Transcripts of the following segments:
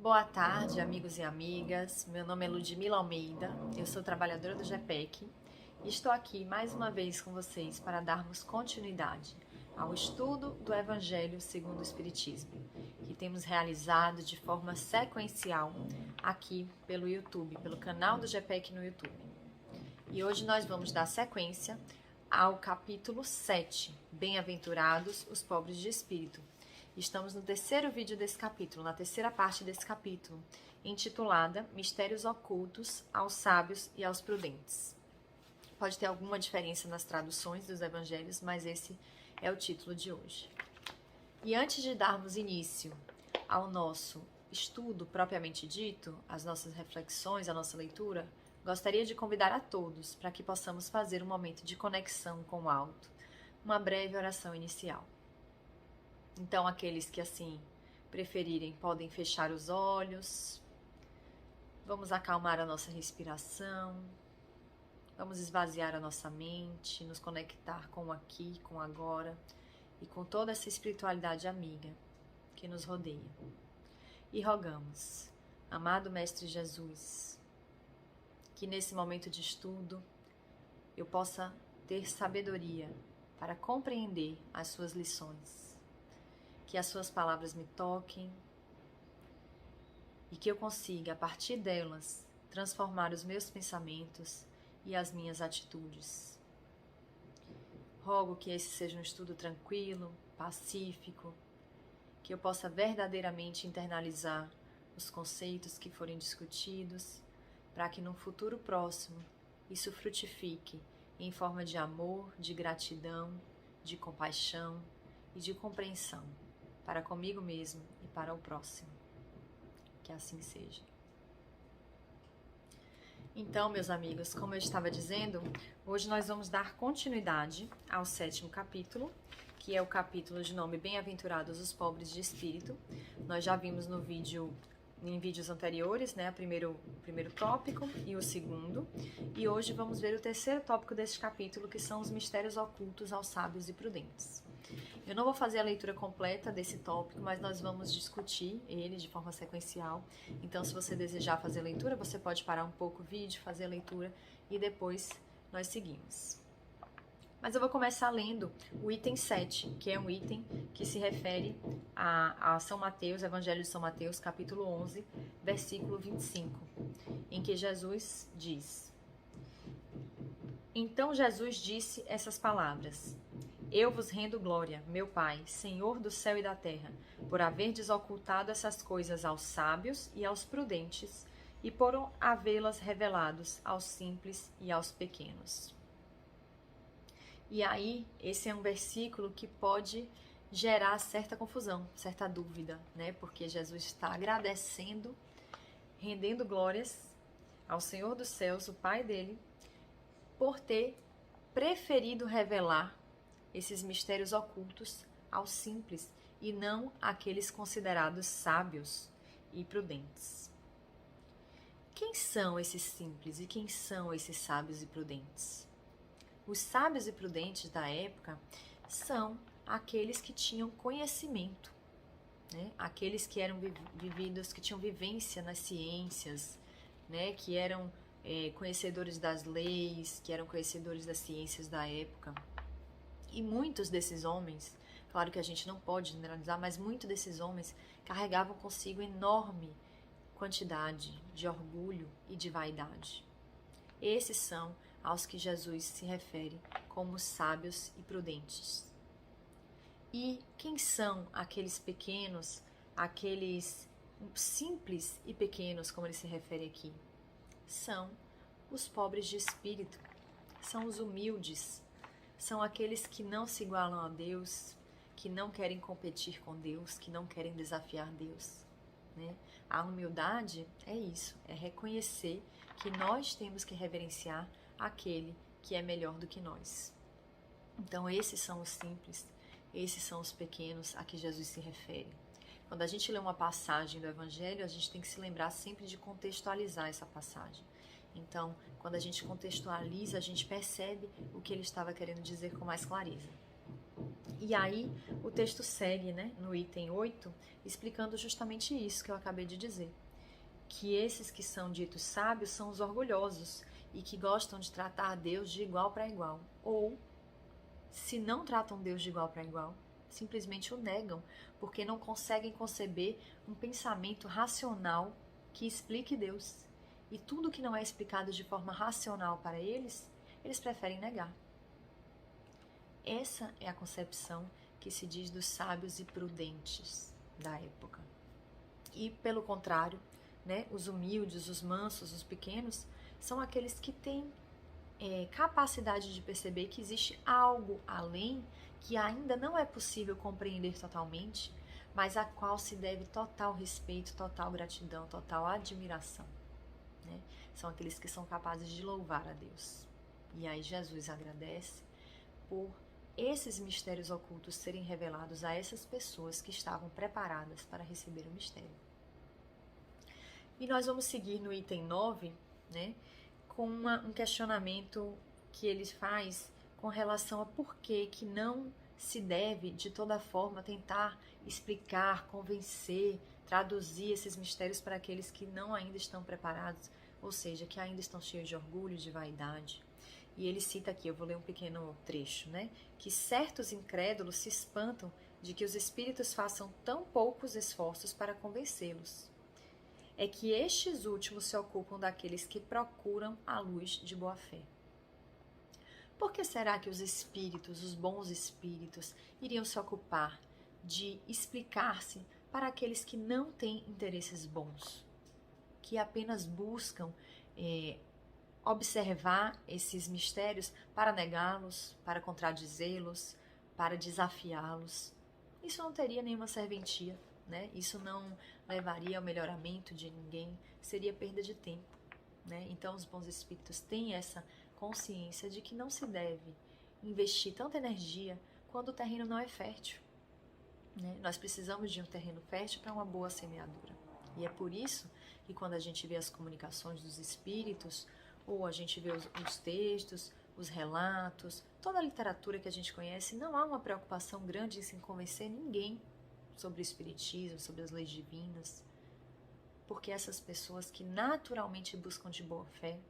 Boa tarde, amigos e amigas. Meu nome é Ludmila Almeida, eu sou trabalhadora do GPEC e estou aqui mais uma vez com vocês para darmos continuidade ao estudo do Evangelho segundo o Espiritismo, que temos realizado de forma sequencial aqui pelo YouTube, pelo canal do GPEC no YouTube. E hoje nós vamos dar sequência ao capítulo 7, Bem-aventurados os pobres de espírito. Estamos no terceiro vídeo desse capítulo, na terceira parte desse capítulo, intitulada Mistérios Ocultos aos Sábios e aos Prudentes. Pode ter alguma diferença nas traduções dos evangelhos, mas esse é o título de hoje. E antes de darmos início ao nosso estudo propriamente dito, as nossas reflexões, a nossa leitura, gostaria de convidar a todos para que possamos fazer um momento de conexão com o alto, uma breve oração inicial. Então, aqueles que assim preferirem podem fechar os olhos. Vamos acalmar a nossa respiração. Vamos esvaziar a nossa mente, nos conectar com o aqui, com o agora e com toda essa espiritualidade amiga que nos rodeia. E rogamos, amado Mestre Jesus, que nesse momento de estudo eu possa ter sabedoria para compreender as suas lições. Que as suas palavras me toquem e que eu consiga, a partir delas, transformar os meus pensamentos e as minhas atitudes. Rogo que esse seja um estudo tranquilo, pacífico, que eu possa verdadeiramente internalizar os conceitos que forem discutidos, para que num futuro próximo isso frutifique em forma de amor, de gratidão, de compaixão e de compreensão para comigo mesmo e para o próximo. Que assim seja. Então, meus amigos, como eu estava dizendo, hoje nós vamos dar continuidade ao 7º capítulo, que é o capítulo de nome Bem-aventurados os pobres de espírito. Nós já vimos em vídeos anteriores, né, o primeiro tópico e o segundo, e hoje vamos ver o terceiro tópico deste capítulo, que são os mistérios ocultos aos sábios e prudentes. Eu não vou fazer a leitura completa desse tópico, mas nós vamos discutir ele de forma sequencial. Então, se você desejar fazer a leitura, você pode parar um pouco o vídeo, fazer a leitura e depois nós seguimos. Mas eu vou começar lendo o item 7, que é um item que se refere a São Mateus, Evangelho de São Mateus, capítulo 11, versículo 25, em que Jesus diz: Então Jesus disse essas palavras: Eu vos rendo glória, meu Pai, Senhor do céu e da terra, por haverdes ocultado essas coisas aos sábios e aos prudentes, e por havê-las revelados aos simples e aos pequenos. E aí, esse é um versículo que pode gerar certa confusão, certa dúvida, né? Porque Jesus está agradecendo, rendendo glórias ao Senhor dos céus, o Pai dele, por ter preferido revelar esses mistérios ocultos aos simples e não àqueles considerados sábios e prudentes. Quem são esses simples e quem são esses sábios e prudentes? Os sábios e prudentes da época são aqueles que tinham conhecimento, né? Aqueles que eram vividos, que tinham vivência nas ciências, né? Que eram conhecedores das leis, que eram conhecedores das ciências da época. E muitos desses homens, claro que a gente não pode generalizar, mas muitos desses homens carregavam consigo enorme quantidade de orgulho e de vaidade. Esses são aos que Jesus se refere como sábios e prudentes. E quem são aqueles pequenos, aqueles simples e pequenos, como ele se refere aqui? São os pobres de espírito, são os humildes, são aqueles que não se igualam a Deus, que não querem competir com Deus, que não querem desafiar Deus, né? A humildade é isso, é reconhecer que nós temos que reverenciar aquele que é melhor do que nós. Então, esses são os simples, esses são os pequenos a que Jesus se refere. Quando a gente lê uma passagem do Evangelho, a gente tem que se lembrar sempre de contextualizar essa passagem. Então, quando a gente contextualiza, a gente percebe o que ele estava querendo dizer com mais clareza. E aí o texto segue, né, no item 8, explicando justamente isso que eu acabei de dizer. Que esses que são ditos sábios são os orgulhosos e que gostam de tratar Deus de igual para igual. Ou, se não tratam Deus de igual para igual, simplesmente o negam, porque não conseguem conceber um pensamento racional que explique Deus. E tudo que não é explicado de forma racional para eles, eles preferem negar. Essa é a concepção que se diz dos sábios e prudentes da época. E, pelo contrário, né, os humildes, os mansos, os pequenos, são aqueles que têm capacidade de perceber que existe algo além que ainda não é possível compreender totalmente, mas a qual se deve total respeito, total gratidão, total admiração. Né? São aqueles que são capazes de louvar a Deus. E aí Jesus agradece por esses mistérios ocultos serem revelados a essas pessoas que estavam preparadas para receber o mistério. E nós vamos seguir no item 9, né, com um questionamento que ele faz com relação a por que não se deve, de toda forma, tentar explicar, convencer, traduzir esses mistérios para aqueles que não ainda estão preparados, ou seja, que ainda estão cheios de orgulho, de vaidade. E ele cita aqui, eu vou ler um pequeno trecho, né? Que certos incrédulos se espantam de que os espíritos façam tão poucos esforços para convencê-los. É que estes últimos se ocupam daqueles que procuram a luz de boa fé. Por que será que os espíritos, os bons espíritos, iriam se ocupar de explicar-se para aqueles que não têm interesses bons, que apenas buscam observar esses mistérios para negá-los, para contradizê-los, para desafiá-los? Isso não teria nenhuma serventia, né? Isso não levaria ao melhoramento de ninguém, seria perda de tempo, né? Então os bons espíritos têm essa consciência de que não se deve investir tanta energia quando o terreno não é fértil, né? Nós precisamos de um terreno fértil para uma boa semeadura. E é por isso que quando a gente vê as comunicações dos espíritos, ou a gente vê os textos, os relatos, toda a literatura que a gente conhece, não há uma preocupação grande em se convencer ninguém sobre o espiritismo, sobre as leis divinas, porque essas pessoas que naturalmente buscam de boa fé,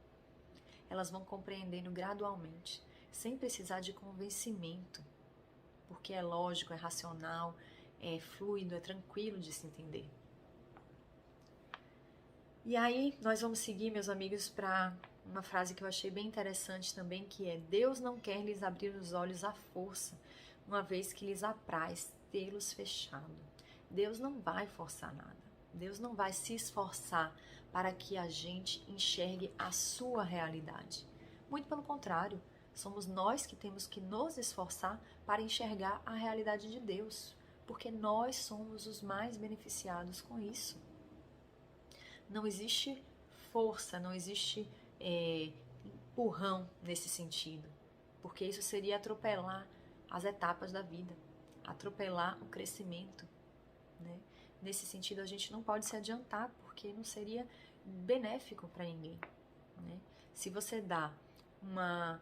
elas vão compreendendo gradualmente, sem precisar de convencimento, porque é lógico, é racional, é fluido, é tranquilo de se entender. E aí nós vamos seguir, meus amigos, para uma frase que eu achei bem interessante também, que é: Deus não quer lhes abrir os olhos à força, uma vez que lhes apraz tê-los fechado. Deus não vai forçar nada. Deus não vai se esforçar para que a gente enxergue a sua realidade. Muito pelo contrário, somos nós que temos que nos esforçar para enxergar a realidade de Deus, porque nós somos os mais beneficiados com isso. Não existe força, não existe empurrão nesse sentido, porque isso seria atropelar as etapas da vida, atropelar o crescimento, né? Nesse sentido, a gente não pode se adiantar, porque não seria benéfico para ninguém, né? Se você dá uma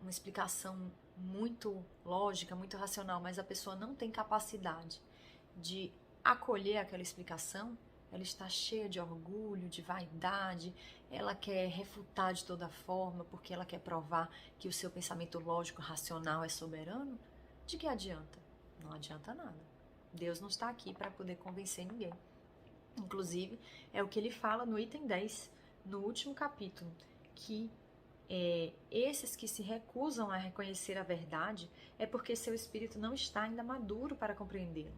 explicação muito lógica, muito racional, mas a pessoa não tem capacidade de acolher aquela explicação, ela está cheia de orgulho, de vaidade, ela quer refutar de toda forma, porque ela quer provar que o seu pensamento lógico, racional é soberano, de que adianta? Não adianta nada. Deus não está aqui para poder convencer ninguém. Inclusive, é o que ele fala no item 10, no último capítulo, que esses que se recusam a reconhecer a verdade é porque seu espírito não está ainda maduro para compreendê-la,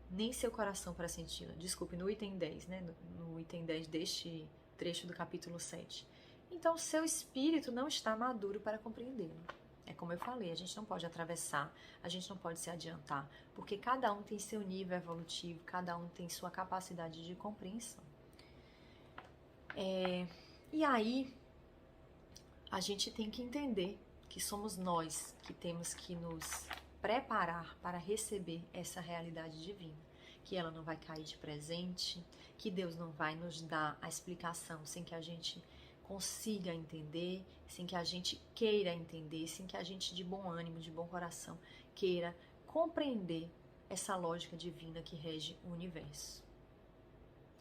nem seu coração para senti-la. Desculpe, no item 10, né? No item 10 deste trecho do capítulo 7. Então, seu espírito não está maduro para compreendê-lo. É como eu falei, a gente não pode atravessar, a gente não pode se adiantar, porque cada um tem seu nível evolutivo, cada um tem sua capacidade de compreensão. E aí, a gente tem que entender que somos nós que temos que nos preparar para receber essa realidade divina, que ela não vai cair de presente, que Deus não vai nos dar a explicação sem que a gente consiga entender, sem que a gente queira entender, sem que a gente de bom ânimo, de bom coração, queira compreender essa lógica divina que rege o universo.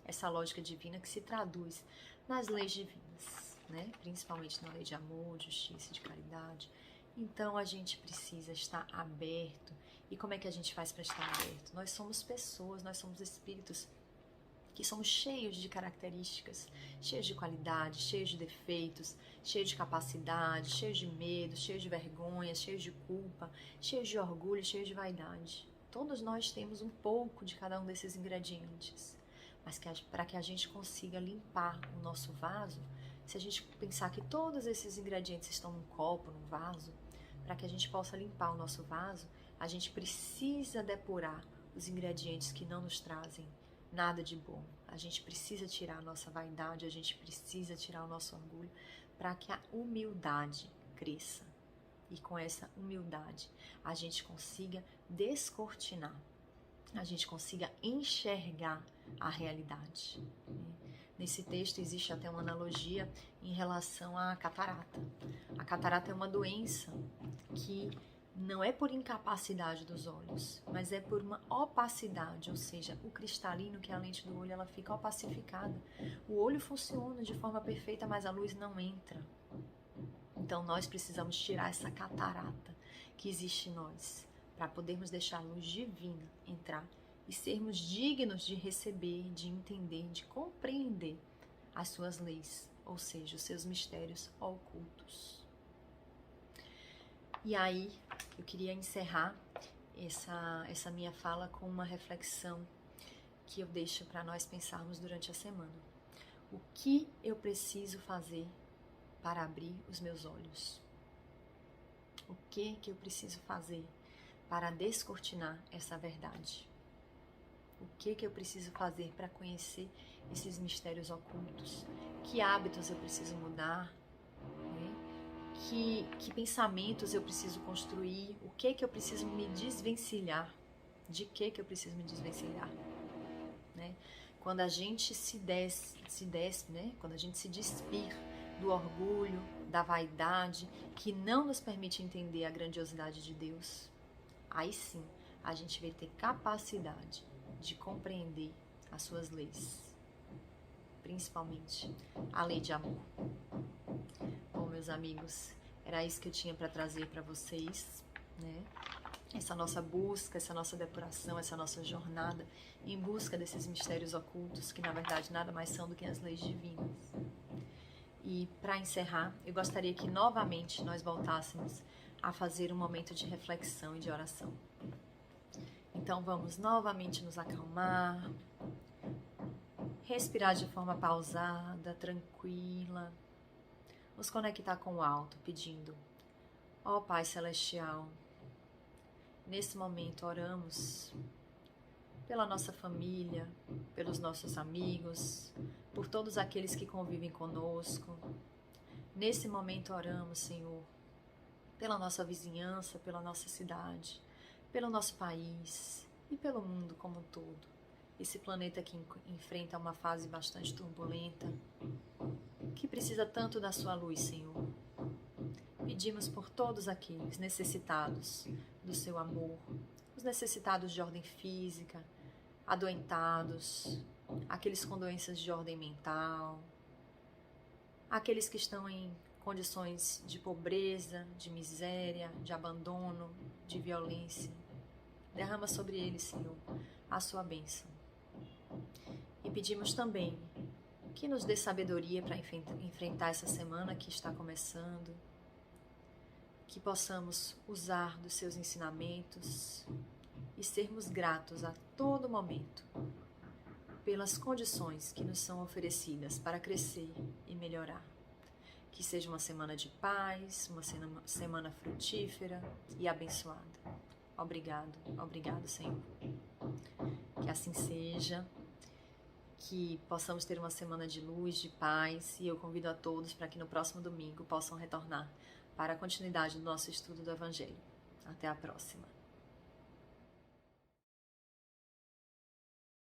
Essa lógica divina que se traduz nas leis divinas, né? Principalmente na lei de amor, justiça e de caridade. Então a gente precisa estar aberto. E como é que a gente faz para estar aberto? Nós somos pessoas, nós somos espíritos que somos cheios de características, cheios de qualidades, cheios de defeitos, cheios de capacidade, cheios de medo, cheios de vergonha, cheios de culpa, cheios de orgulho, cheios de vaidade. Todos nós temos um pouco de cada um desses ingredientes. Mas para que a gente consiga limpar o nosso vaso, se a gente pensar que todos esses ingredientes estão num copo, num vaso, para que a gente possa limpar o nosso vaso, a gente precisa depurar os ingredientes que não nos trazem nada de bom. A gente precisa tirar a nossa vaidade, a gente precisa tirar o nosso orgulho para que a humildade cresça. E com essa humildade a gente consiga descortinar, a gente consiga enxergar a realidade. Nesse texto existe até uma analogia em relação à catarata. A catarata é uma doença que não é por incapacidade dos olhos, mas é por uma opacidade, ou seja, o cristalino, que é a lente do olho, ela fica opacificada. O olho funciona de forma perfeita, mas a luz não entra. Então nós precisamos tirar essa catarata que existe em nós, para podermos deixar a luz divina entrar e sermos dignos de receber, de entender, de compreender as suas leis, ou seja, os seus mistérios ocultos. E aí, eu queria encerrar essa minha fala com uma reflexão que eu deixo para nós pensarmos durante a semana. O que eu preciso fazer para abrir os meus olhos? O que eu preciso fazer para descortinar essa verdade? O que eu preciso fazer para conhecer esses mistérios ocultos? Que hábitos eu preciso mudar? Que pensamentos eu preciso construir? O que eu preciso me desvencilhar? De que eu preciso me desvencilhar? Né? Quando a gente se despe, né? Quando a gente se despir do orgulho, da vaidade, que não nos permite entender a grandiosidade de Deus, aí sim a gente vai ter capacidade de compreender as suas leis, principalmente a lei de amor. Bom, meus amigos, era isso que eu tinha para trazer para vocês, né? Essa nossa busca, essa nossa depuração, essa nossa jornada em busca desses mistérios ocultos, que na verdade nada mais são do que as leis divinas. E para encerrar, eu gostaria que novamente nós voltássemos a fazer um momento de reflexão e de oração. Então vamos novamente nos acalmar, respirar de forma pausada, tranquila, nos conectar com o alto, pedindo: ó Pai Celestial, nesse momento oramos pela nossa família, pelos nossos amigos, por todos aqueles que convivem conosco. Nesse momento oramos, Senhor, pela nossa vizinhança, pela nossa cidade, pelo nosso país e pelo mundo como um todo. Esse planeta que enfrenta uma fase bastante turbulenta, que precisa tanto da sua luz, Senhor. Pedimos por todos aqueles necessitados do seu amor, os necessitados de ordem física, adoentados, aqueles com doenças de ordem mental, aqueles que estão em condições de pobreza, de miséria, de abandono, de violência. Derrama sobre eles, Senhor, a sua bênção. E pedimos também que nos dê sabedoria para enfrentar essa semana que está começando, que possamos usar dos seus ensinamentos e sermos gratos a todo momento pelas condições que nos são oferecidas para crescer e melhorar. Que seja uma semana de paz, uma semana frutífera e abençoada. Obrigado, obrigado, Senhor. Que assim seja, que possamos ter uma semana de luz, de paz, e eu convido a todos para que no próximo domingo possam retornar para a continuidade do nosso estudo do Evangelho. Até a próxima.